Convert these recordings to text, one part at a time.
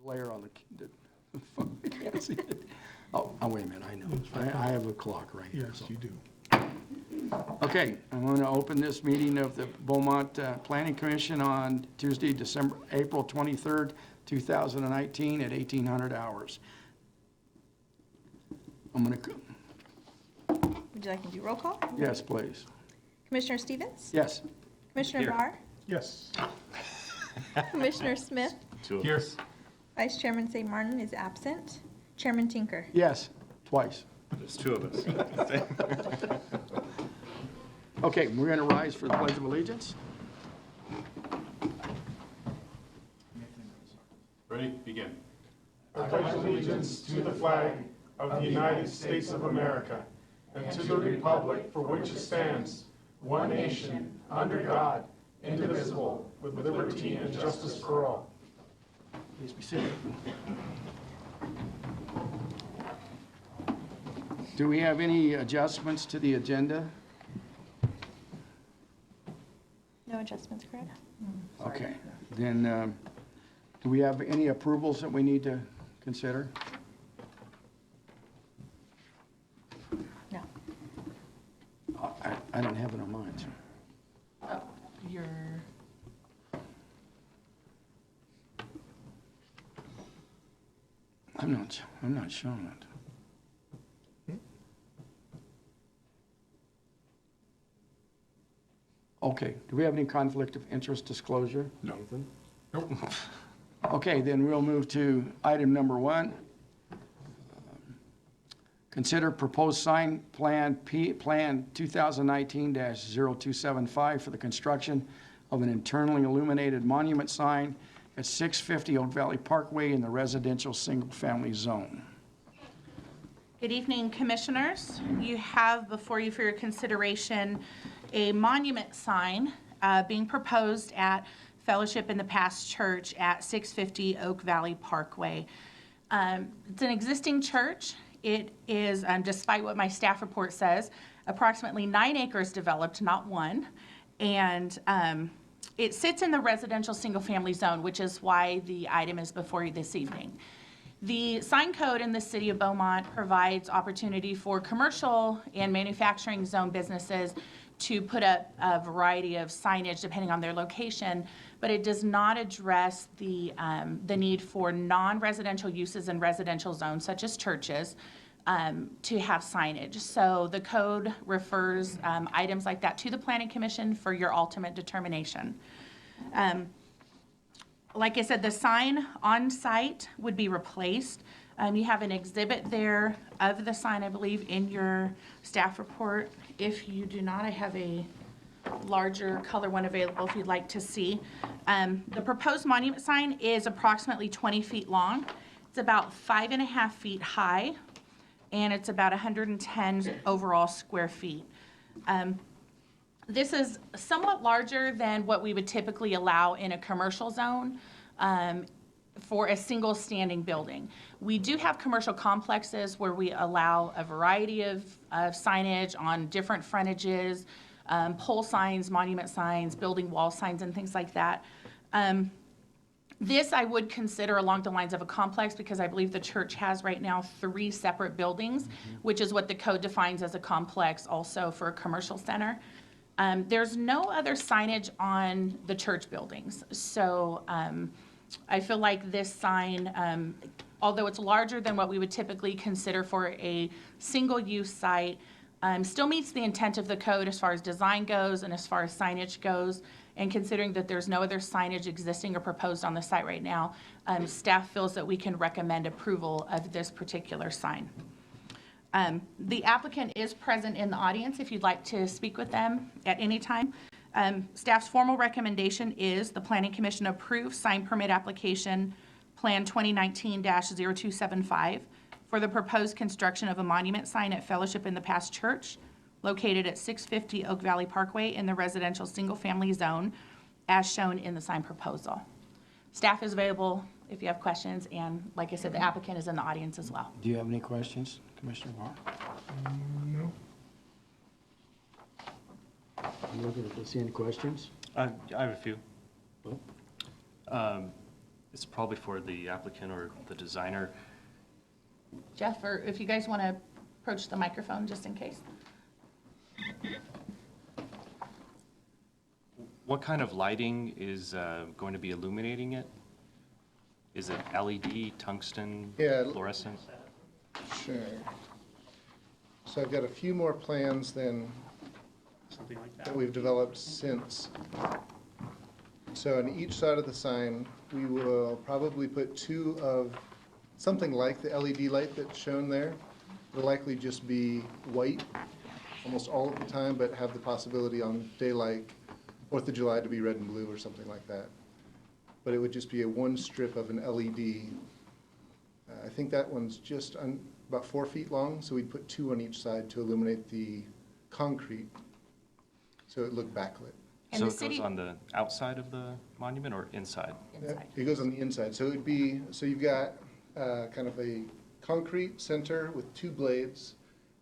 glare on the phone. I can't see it. Oh, wait a minute, I know. I have a clock right here. Yes, So. you do. Okay, I'm going to open this meeting of the Beaumont Planning Commission on Tuesday, April 23rd, 2019 at 1800 hours. I'm going to... Would you like me to do roll call? Yes, please. Commissioner Stevens? Yes. Commissioner Here. Barr? Yes. Commissioner Smith? Here. Vice Chairman St. Martin is absent. Chairman Tinker? Yes, twice. There's two of us. Okay, we're going to rise for the Pledge of Allegiance. Ready? Begin. I pledge allegiance to the flag of the United States of America and to the republic for which it stands, one nation, under God, indivisible, with liberty and justice for all. Please be seated. Do we have any adjustments to the agenda? No adjustments, correct? Okay, then do we have any approvals that we need to consider? No. I don't have it on mine. Oh, you're... I'm not showing it. Okay, do we have any conflict of interest disclosure? No. Nope. Okay, then we'll move to item number 1. Consider proposed sign plan Plan 2019-0275 for the construction of an internally illuminated monument sign at 650 Oak Valley Parkway in the residential single-family zone. Good evening, Commissioners. You have before you for your consideration a monument sign being proposed at Fellowship in the Past Church at 650 Oak Valley Parkway. It's an existing church. It is, despite what my staff report says, approximately 9 acres developed, not 1. And it sits in the residential single-family zone, which is why the item is before you this evening. The sign code in the city of Beaumont provides opportunity for commercial and manufacturing zone businesses to put up a variety of signage depending on their location, but it does not address the need for non-residential uses in residential zones, such as churches, to have signage. So the code refers items like that to the Planning Commission for your ultimate determination. Like I said, the sign on site would be replaced. You have an exhibit there of the sign, I believe, in your staff report. If you do not, I have a larger color one available if you'd like to see. The proposed monument sign is approximately 20 feet long. It's about 5.5 feet high, and it's about 110 overall square feet. This is somewhat larger than what we would typically allow in a commercial zone for a single standing building. We do have commercial complexes where we allow a variety of signage on different frontages, pole signs, monument signs, building wall signs, and things like that. This I would consider along the lines of a complex because I believe the church has right now 3 separate buildings, which is what the code defines as a complex also for a commercial center. There's no other signage on the church buildings. So I feel like this sign, although it's larger than what we would typically consider for a single-use site, still meets the intent of the code as far as design goes and as far as signage goes. And considering that there's no other signage existing or proposed on the site right now, staff feels that we can recommend approval of this particular sign. The applicant is present in the audience if you'd like to speak with them at any time. Staff's formal recommendation is the Planning Commission approve sign permit application Plan 2019-0275 for the proposed construction of a monument sign at Fellowship in the Past Church located at 650 Oak Valley Parkway in the residential single-family zone as shown in the sign proposal. Staff is available if you have questions, and like I said, the applicant is in the audience as well. Do you have any questions, Commissioner Barr? No. I'm looking if there's any questions. I have a few. Oh. It's probably for the applicant or the designer. Jeff, or if you guys want to approach the microphone just in case. What kind of lighting is going to be illuminating it? Is it LED, tungsten, Yeah. fluorescent? Sure. So I've got a few more plans than Something like that we've developed since. So on each side of the sign, we will probably put two of something like the LED light that's shown there. It'll likely just be white almost all of the time, but have the possibility on day like 4th of July to be red and blue or something like that. But it would just be a one strip of an LED. I think that one's just about 4 feet long, so we'd put two on each side to illuminate the concrete, so it looked backlit. And So the it goes city- on the outside of the monument or inside? Inside. It goes on the inside, so it'd be, so you've got kind of a concrete center with two blades,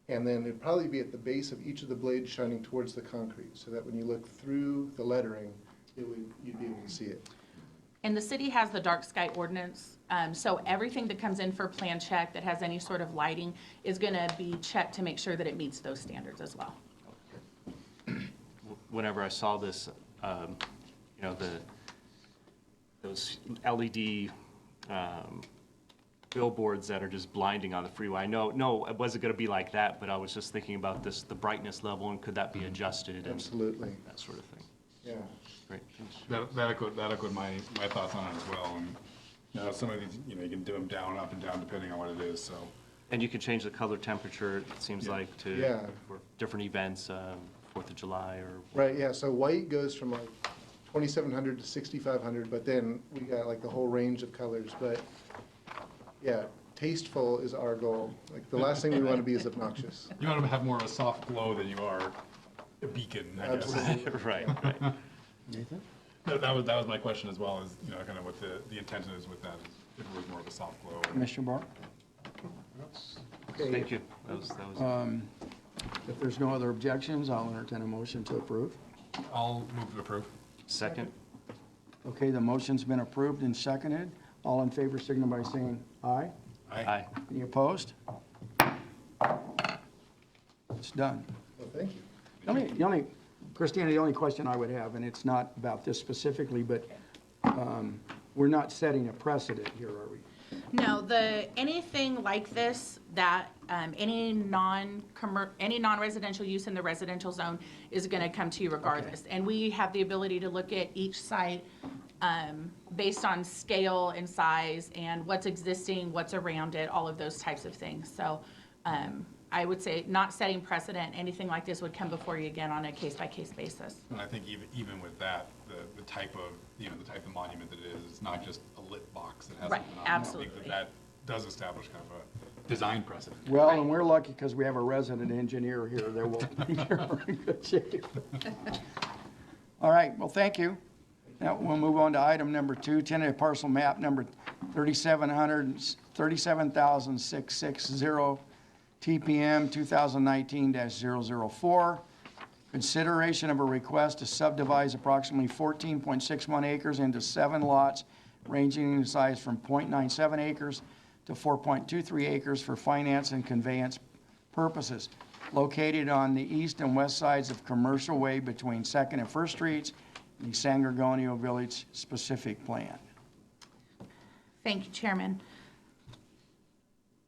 and then it'd probably be at the base of each of the blades shining towards the concrete, so that when you look through the lettering, you'd be able to see it. And the city has the dark sky ordinance, so everything that comes in for plan check that has any sort of lighting is going to be checked to make sure that it meets those standards as well. Whenever I saw this, you know, those LED billboards that are just blinding on the freeway. No, it wasn't going to be like that, but I was just thinking about this, the brightness level, and could that be adjusted and Absolutely, that sort of thing. yeah. Great, thanks. That echoed my thoughts on it as well. And, you know, some of these, you know, you can do them down, up, and down, depending on what it is, so. And you can change the color temperature, it seems like, to, Yeah. for different events, 4th of July or. Right, yeah, so white goes from like 2,700 to 6,500, but then we got like the whole range of colors, but yeah, tasteful is our goal. Like, the last thing we want to be is obnoxious. You want to have more of a soft glow than you are a beacon, I guess. Absolutely. Right, right. Nathan? That was my question as well, is, you know, kind of what the intention is with that, is if it was more of a soft glow. Commissioner Barr? Thank you. That was. If there's no other objections, I'll entertain a motion to approve. I'll move to approve. Second? Okay, the motion's been approved and seconded. All in favor, signify by saying aye. Aye. Any opposed? It's done. Well, thank you. Christina, the only question I would have, and it's not about this specifically, but we're not setting a precedent here, are we? No, anything like this, that any non-residential use in the residential zone is going to come to you regardless. And we have the ability to look at each site based on scale and size and what's existing, what's around it, all of those types of things. So I would say not setting precedent, anything like this would come before you again on a case-by-case basis. And I think even with that, the type of, you know, the type of monument that it is, it's not just a lit box that has Right, something on it. I think absolutely. that does establish kind of a design precedent. Well, and we're lucky because we have a resident engineer here that will think we're in good shape. All right, well, thank you. Now, we'll move on to item number 2, tentative parcel map number 37,660, TPM 2019-004. Consideration of a request to subdivide approximately 14.61 acres into 7 lots ranging in size from 0.97 acres to 4.23 acres for finance and conveyance purposes, located on the east and west sides of Commercial Way between 2nd and 1st Streets, in the San Gorgonio Village specific plan. Thank you, Chairman.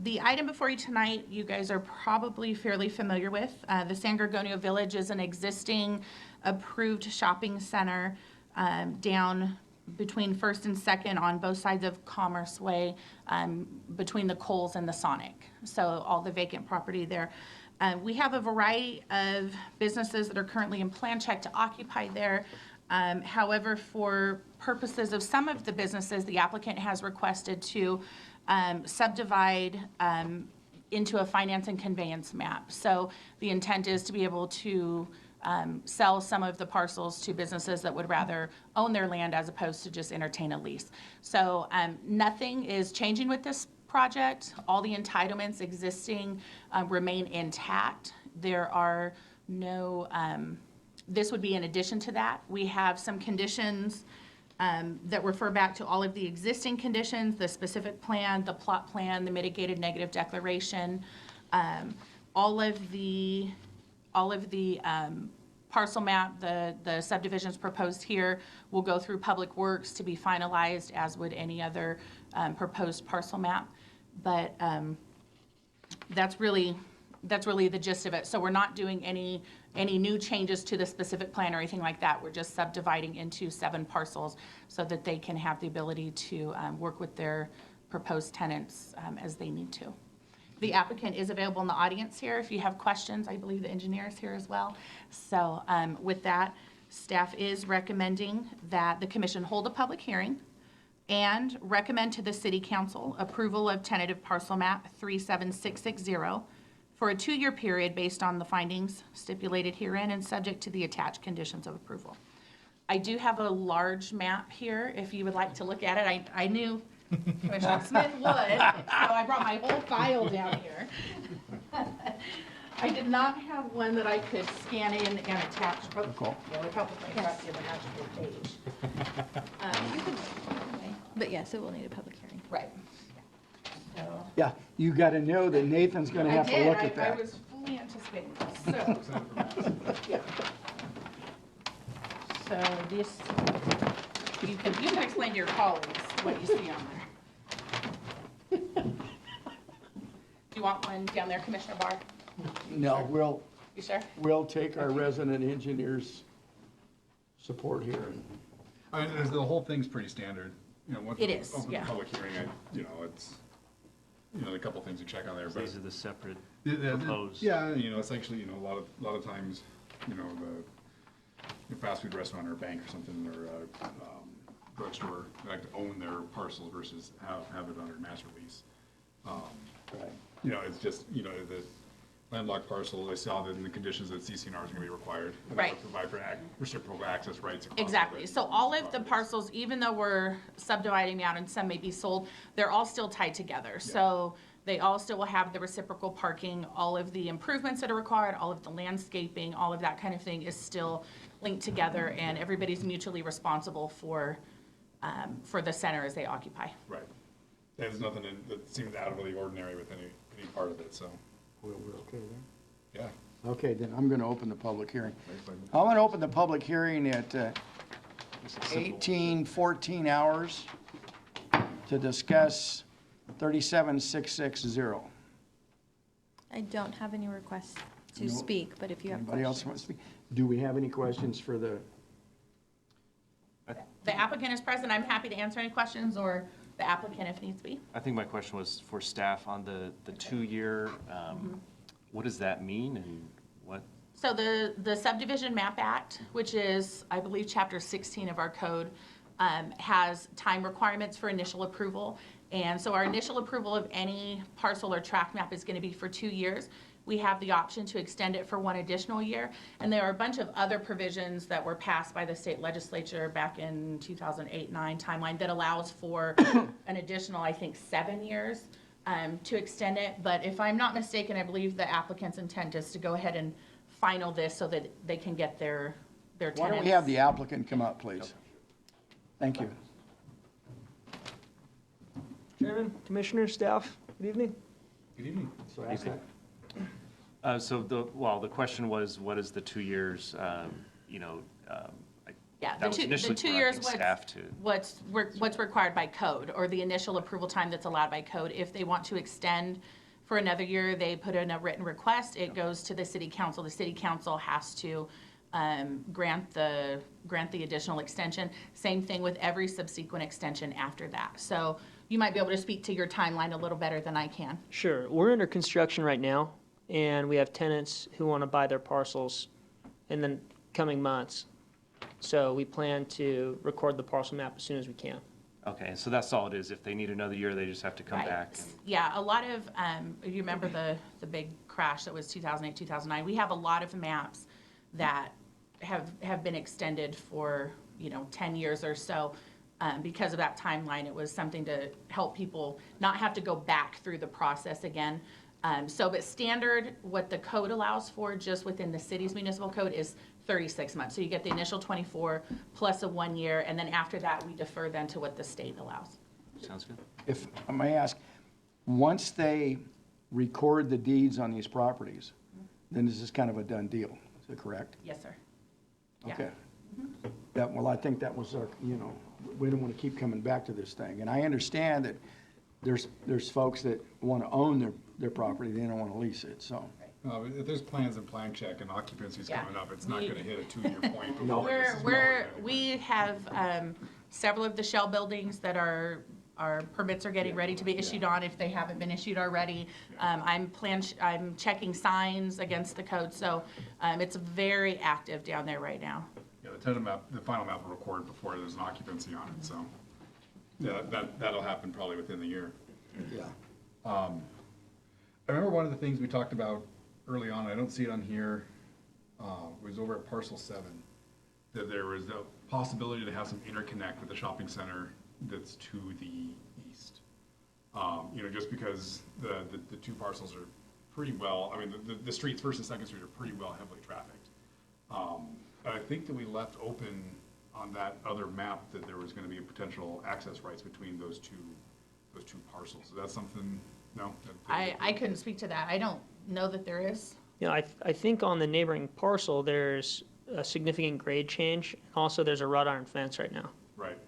The item before you tonight, you guys are probably fairly familiar with. The San Gorgonio Village is an existing approved shopping center down between 1st and 2nd on both sides of Commerce Way, between the Kohl's and the Sonic. So all the vacant property there. We have a variety of businesses that are currently in plan check to occupy there. However, for purposes of some of the businesses, the applicant has requested to subdivide into a finance and conveyance map. So the intent is to be able to sell some of the parcels to businesses that would rather own their land as opposed to just entertain a lease. So nothing is changing with this project. All the entitlements existing remain intact. There are no, this would be in addition to that. We have some conditions that refer back to all of the existing conditions, the specific plan, the plot plan, the mitigated negative declaration, all of the parcel map, the subdivisions proposed here will go through Public Works to be finalized, as would any other proposed parcel map. But that's really the gist of it. So we're not doing any new changes to the specific plan or anything like that. We're just subdividing into 7 parcels so that they can have the ability to work with their proposed tenants as they need to. The applicant is available in the audience here if you have questions. I believe the engineer is here as well. So with that, staff is recommending that the commission hold a public hearing and recommend to the city council approval of tentative parcel map 37660 for a 2-year period based on the findings stipulated herein and subject to the attached conditions of approval. I do have a large map here if you would like to look at it. I knew Commissioner Smith would, so I brought my whole file down here. I did not have one that I could scan in and attach. Oh, Cool. yeah, it would help if I got the magical page. But yes, it will need a public hearing. Right. So, Yeah, you got to know that Nathan's going to have to look at I that. was fully anticipating this, so. Yeah. So this, you can explain to your colleagues what you see on there. Do you want one down there, Commissioner Barr? No, You sure? we'll take our resident engineer's support here. I mean, the whole thing's pretty standard, you know, once It we is, open the yeah. public hearing, it's, a couple things to check on there, but. These are the separate Yeah, proposed. Yeah, it's actually, a lot of times, the fast food restaurant or a bank or something, or drugstore, like to own their parcels versus have it under master lease. Right. It's just, the landlocked parcel, they saw that in the conditions that CCNRs are gonna be required. And that Right. would provide for reciprocal access rights across. Exactly. So all of the parcels, even though we're subdividing them out and some may be sold, they're all still tied together. So they all still will have the reciprocal parking, all of the improvements that are required, all of the landscaping, all of that kind of thing is still linked together, and everybody's mutually responsible for the center as they occupy. Right. There's nothing that seems out of the ordinary with any part of it, so, We're okay then? yeah. Okay, then I'm going to open the public hearing. Thanks, Mike. I'm going to open the public hearing at This is simple. 18:14 hours to discuss 37660. I don't have any requests to No. speak, but if you have Anybody else questions. want to speak? Do we have any questions for the, The applicant is present. I'm happy to answer any questions, or the applicant if needs be. I think my question was for staff on the 2-year, what does that mean and what? So the Subdivision Map Act, which is, I believe, Chapter 16 of our code, has time requirements for initial approval. And so our initial approval of any parcel or tract map is going to be for 2 years. We have the option to extend it for 1 additional year. And there are a bunch of other provisions that were passed by the state legislature back in 2008-9 timeline that allows for an additional, I think, 7 years to extend it. But if I'm not mistaken, I believe the applicant's intent is to go ahead and final this so that they can get their tenants. why don't we have the applicant come up, please? Thank you. Chairman, Commissioner, staff, good evening. Good evening. So the question was, what is the 2 years, Yeah, that was the initially 2 years directing staff to. what's required by code, or the initial approval time that's allowed by code. If they want to extend for another year, they put in a written request, it goes to the city council. The city council has to grant the additional extension. Same thing with every subsequent extension after that. So you might be able to speak to your timeline a little better than I can. Sure, we're under construction right now, and we have tenants who want to buy their parcels in the coming months. So we plan to record the parcel map as soon as we can. Okay, so that's all it is. If they need another year, they just have to come Right. back. And Yeah, a lot of, you remember the big crash that was 2008, 2009? We have a lot of maps that have been extended for, 10 years or so. Because of that timeline, it was something to help people not have to go back through the process again. But standard, what the code allows for just within the city's municipal code is 36 months. So you get the initial 24 plus a 1 year, and then after that, we defer then to what the state allows. Sounds good. If I may ask, once they record the deeds on these properties, then this is kind of a done deal. Is that correct? Yes, sir. Yeah. Okay. That, well, I think that was our, you know, we don't want to keep coming back to this thing. And I understand that there's folks that want to own their property, they don't want to lease it, so. If there's plans and plan check and occupancy's Yeah. coming up, it's not gonna hit a 2-year point before. No. this is We have several of the shell buildings that our permits are getting ready to be issued on if they haven't been issued already. I'm checking signs against the code, so it's very active down there right now. Yeah, the tentative map, the final map will record before there's an occupancy on it, so. Yeah, that'll happen probably within the year. Yeah. I remember one of the things we talked about early on, I don't see it on here, was over at parcel 7, that there was a possibility to have some interconnect with the shopping center that's to the east. You know, just because the two parcels are pretty well, I mean, the streets, First and Second Street, are pretty well heavily trafficked. I think that we left open on that other map that there was gonna be a potential access rights between those two parcels. Is that something, no? I couldn't speak to that. I don't know that there is. You know, I think on the neighboring parcel, there's a significant grade change. Also, there's a wrought iron fence right now. Right.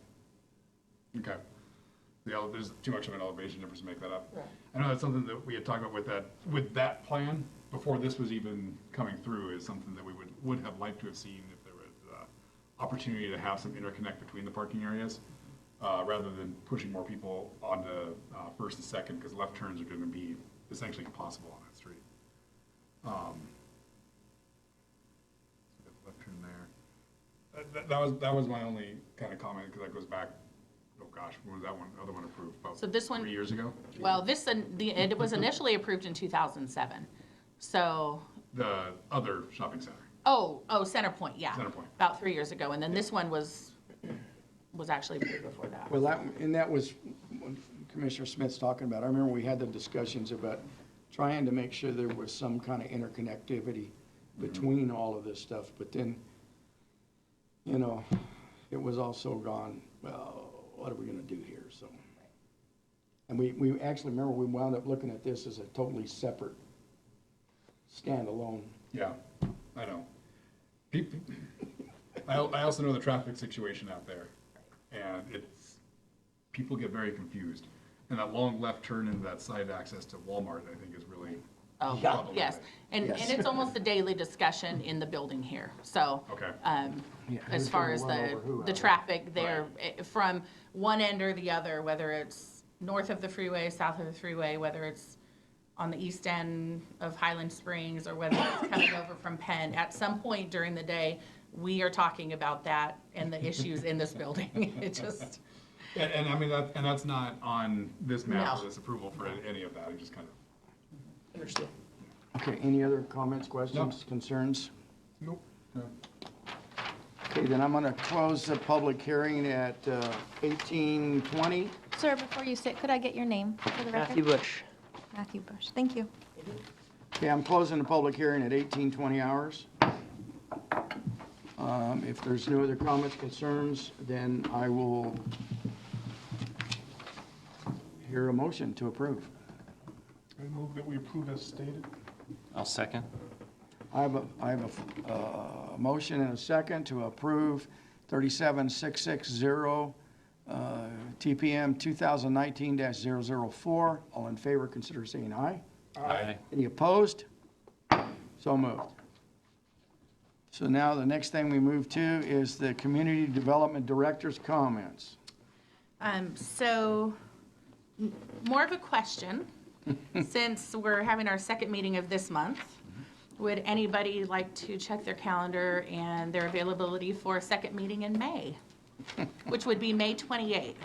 Okay. There's too much of an elevation difference to make that up. I know that's something that we had talked about with that plan, before this was even coming through, is something that we would have liked to have seen if there was opportunity to have some interconnect between the parking areas, rather than pushing more people onto First and Second, because left turns are gonna be essentially impossible on that street. So we got the left turn there. That was my only kind of comment, because that goes back, oh gosh, when was that other one approved? About So this one- 3 years ago? Well, it was initially approved in 2007. So, The other shopping center. oh, Center Point, yeah. Center Point. About 3 years ago, and then this one was actually approved before that. Well, that was what Commissioner Smith's talking about. I remember we had the discussions about trying to make sure there was some kind of interconnectivity between all of this stuff, but then, you know, it was also gone, well, what are we gonna do here, so. And we actually, remember, we wound up looking at this as a totally separate, standalone. Yeah, I know. I also know the traffic situation out there, and people get very confused. And that long left turn into that side access to Walmart, I think, is really Oh, problematic. yes. And Yes. it's almost a daily discussion in the building here. So, Okay. Yeah, as who's far gonna as run over who out the there? traffic there, from one end or the other, whether it's north of the freeway, south of the freeway, whether it's on the east end of Highland Springs, or whether it's coming over from Penn, at some point during the day, we are talking about that and the issues in this building. It just, And I mean, that's not on this map, No. or this approval for any of that, it just kind of. Understood. Okay, any other comments, questions, concerns? Nope. No. Okay, then I'm gonna close the public hearing at 18:20. Sir, before you sit, could I get your name for the Matthew record? Bush. Matthew Bush. Thank you. Okay, I'm closing the public hearing at 18:20 hours. If there's no other comments, concerns, then I will hear a motion to approve. I move that we approve as stated. I'll second. I have a motion and a second to approve 37660 TPM 2019-004. All in favor, consider saying aye. Aye. Any opposed? So moved. So now the next thing we move to is the Community Development Director's comments. so, more of a question, since we're having our second meeting of this month. Would anybody like to check their calendar and their availability for a second meeting in May, which would be May 28th?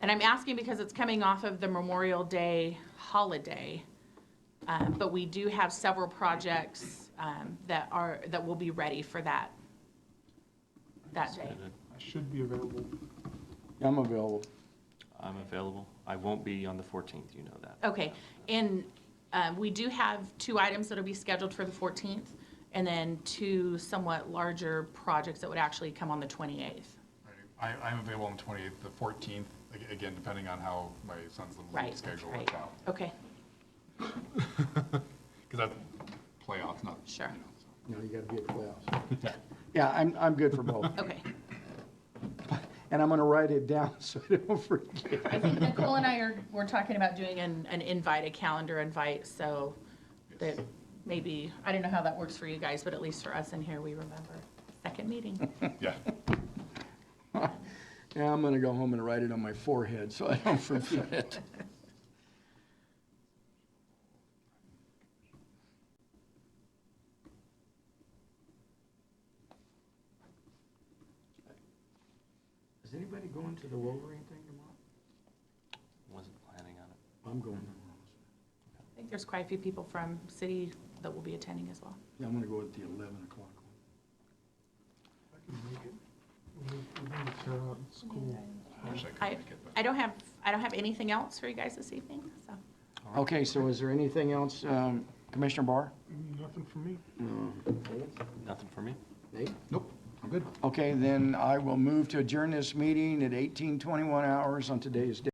And I'm asking because it's coming off of the Memorial Day holiday, but we do have several projects that will be ready for that day. I should be available. I'm available. I'm available. I won't be on the 14th, you know that. Okay, and we do have 2 items that'll be scheduled for the 14th, and then 2 somewhat larger projects that would actually come on the 28th. I'm available on the 28th, the 14th, again, depending on how my son's little league Right, schedule right. works out. Okay, Because that's playoffs, not, Sure. you know, No, you gotta be at the playoffs. Yeah, I'm good for both. okay. And I'm gonna write it down so I don't forget. I think Nicole and we're talking about doing an invite, a calendar invite, so that maybe, I don't know how that works for you guys, but at least for us in here, we remember. Second meeting. yeah. Yeah, I'm gonna go home and write it on my forehead so I don't forget. Is anybody going to the Wolverine thing tomorrow? Wasn't planning on it. I'm going. I think there's quite a few people from city that will be attending as well. Yeah, I'm gonna go at the 11 o'clock one. I wish I could I, make it, but. I don't have anything else for you guys this evening, so. Okay, so is there anything else, Commissioner Barr? Nothing from me. Nothing for me. Nate? Nope, I'm good. Okay, then I will move to adjourn this meeting at 18:21 hours on today's date.